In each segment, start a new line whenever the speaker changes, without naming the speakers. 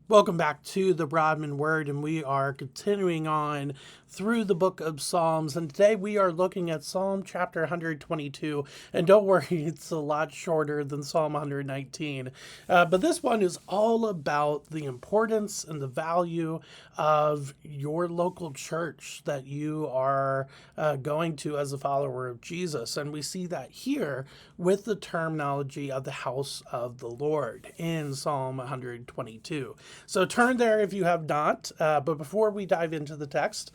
Welcome back to the Broadman Word, and we are continuing on through the book of Psalms. And today we are looking at Psalm chapter 122. And don't worry, it's a lot shorter than Psalm 119. But this one is all about the importance and the value of your local church that you are going to as a follower of Jesus. And we see that here with the terminology of the house of the Lord in Psalm 122. So turn there if you have not. But before we dive into the text,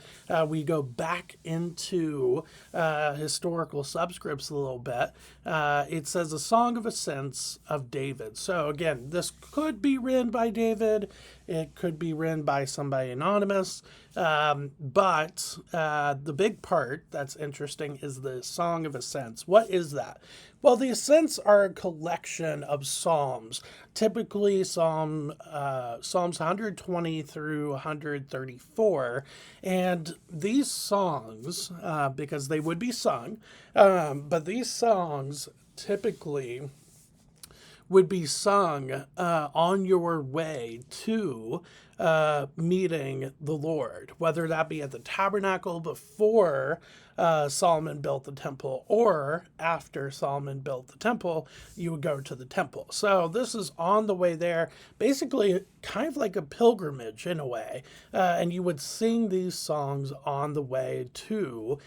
we go back into historical subscripts a little bit. It says a song of ascents of David. So again, this could be written by David. It could be written by somebody anonymous. But the big part that's interesting is the Song of Ascents. What is that? Well, the Ascents are a collection of psalms, typically Psalms 120 through 134. And these songs, because they would be sung, but these songs typically would be sung on your way to meeting the Lord, whether that be at the tabernacle before Solomon built the temple or after Solomon built the temple, you would go to the temple. So this is on the way there, basically kind of like a pilgrimage in a way. And you would sing these songs on the way to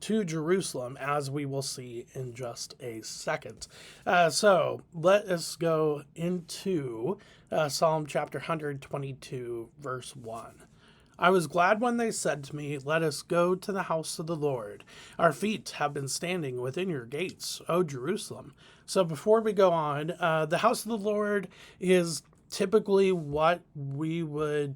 Jerusalem, as we will see in just a second. So let us go into Psalm chapter 122, verse 1. I was glad when they said to me, let us go to the house of the Lord. Our feet have been standing within your gates, O Jerusalem. So before we go on, the house of the Lord is typically what we would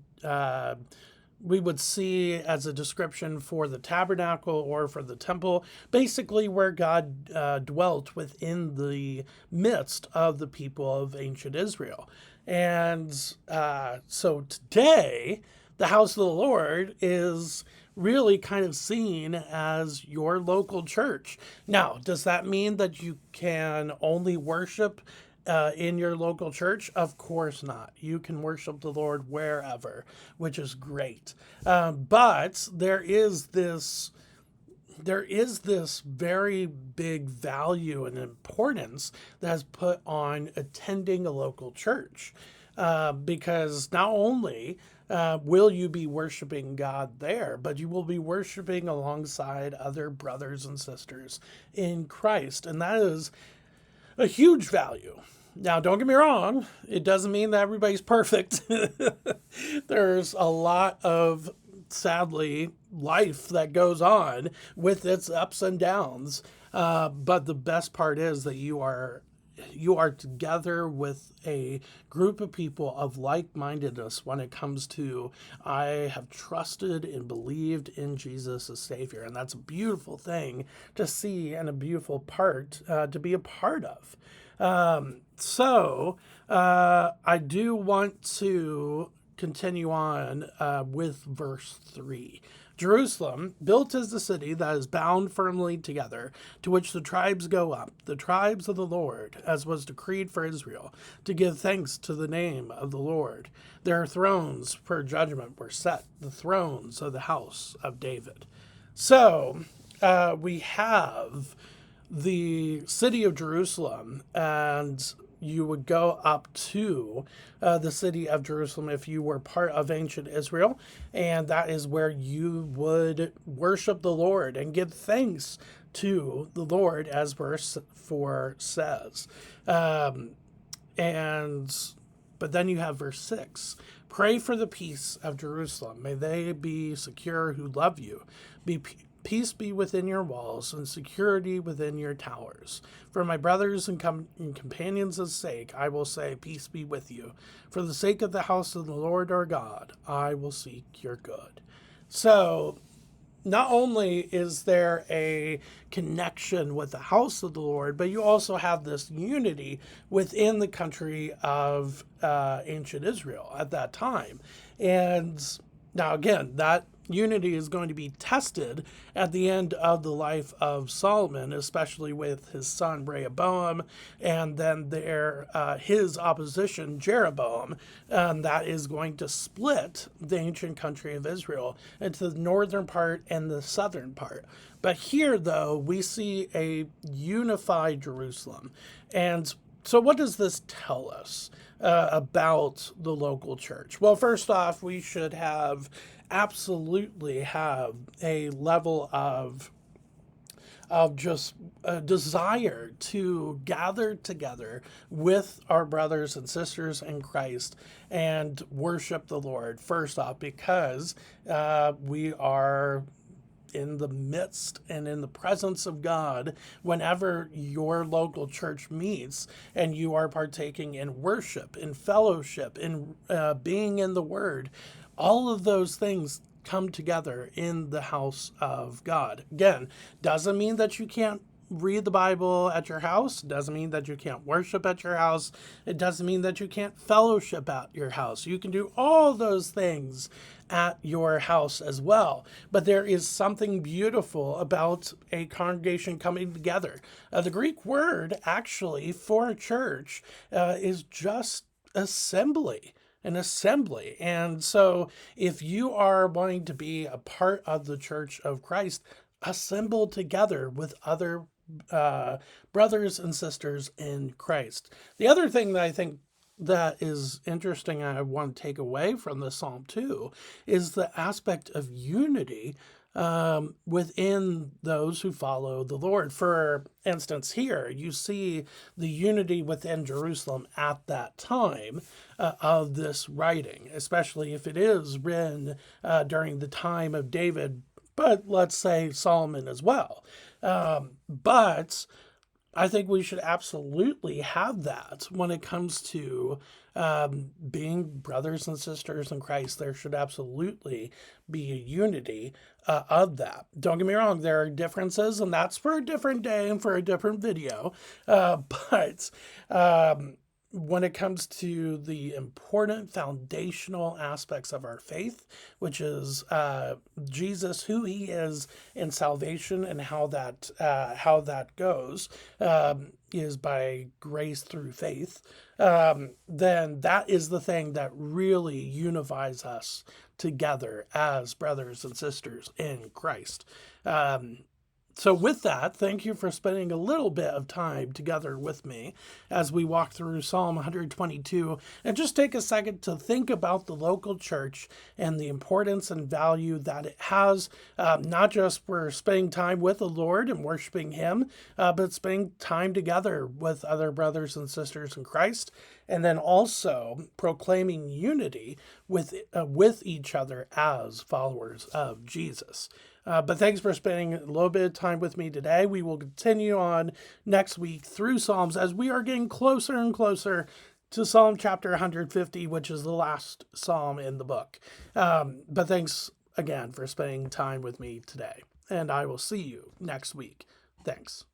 see as a description for the tabernacle or for the temple, basically where God dwelt within the midst of the people of ancient Israel. And so today, the house of the Lord is really kind of seen as your local church. Now, does that mean that you can only worship in your local church? Of course not. You can worship the Lord wherever, which is great. But there is this very big value and importance that's put on attending a local church. Because not only will you be worshiping God there, but you will be worshiping alongside other brothers and sisters in Christ. And that is a huge value. Now, don't get me wrong, it doesn't mean that everybody's perfect. There's a lot of, sadly, life that goes on with its ups and downs. But the best part is that you are together with a group of people of like-mindedness when it comes to I have trusted and believed in Jesus as Savior. And that's a beautiful thing to see and a beautiful part to be a part of. I do want to continue on with verse 3. Jerusalem, built as the city that is bound firmly together, to which the tribes go up, the tribes of the Lord, as was decreed for Israel, to give thanks to the name of the Lord. Their thrones for judgment were set, the thrones of the house of David. So we have the city of Jerusalem, and you would go up to the city of Jerusalem if you were part of ancient Israel, and that is where you would worship the Lord and give thanks to the Lord, as verse 4 says. But then you have verse 6. Pray for the peace of Jerusalem. May they be secure who love you. Peace be within your walls and security within your towers. For my brothers and companions' sake, I will say, peace be with you. For the sake of the house of the Lord our God, I will seek your good. So, not only is there a connection with the house of the Lord, but you also have this unity within the country of ancient Israel at that time. And now, again, that unity is going to be tested at the end of the life of Solomon, especially with his son Rehoboam, and then his opposition Jeroboam, that is going to split the ancient country of Israel into the northern part and the southern part. But here, though, we see a unified Jerusalem. And so what does this tell us about the local church? Well, first off, we should absolutely have a level of just a desire to gather together with our brothers and sisters in Christ and worship the Lord, first off, because we are in the midst and in the presence of God whenever your local church meets and you are partaking in worship, in fellowship, in being in the Word. All of those things come together in the house of God. Again, doesn't mean that you can't read the Bible at your house. It doesn't mean that you can't worship at your house. It doesn't mean that you can't fellowship at your house. You can do all those things at your house as well. But there is something beautiful about a congregation coming together. The Greek word actually for church is just assembly. An assembly. And so if you are wanting to be a part of the church of Christ, assemble together with other brothers and sisters in Christ. The other thing that I think that is interesting, I want to take away from the Psalm too, is the aspect of unity within those who follow the Lord. For instance, here you see the unity within Jerusalem at that time of this writing, especially if it is written during the time of David, but let's say Solomon as well. But I think we should absolutely have that when it comes to being brothers and sisters in Christ. There should absolutely be a unity of that. Don't get me wrong, there are differences, and that's for a different day and for a different video. But when it comes to the important foundational aspects of our faith, which is Jesus, who he is in salvation, and how that goes, is by grace through faith, then that is the thing that really unifies us together as brothers and sisters in Christ. So with that, thank you for spending a little bit of time together with me as we walk through Psalm 122, and just take a second to think about the local church and the importance and value that it has, not just for spending time with the Lord and worshiping him, but spending time together with other brothers and sisters in Christ, and then also proclaiming unity with each other as followers of Jesus. But thanks for spending a little bit of time with me today. We will continue on next week through Psalms as we are getting closer and closer to Psalm chapter 150, which is the last psalm in the book. But thanks again for spending time with me today, and I will see you next week. Thanks.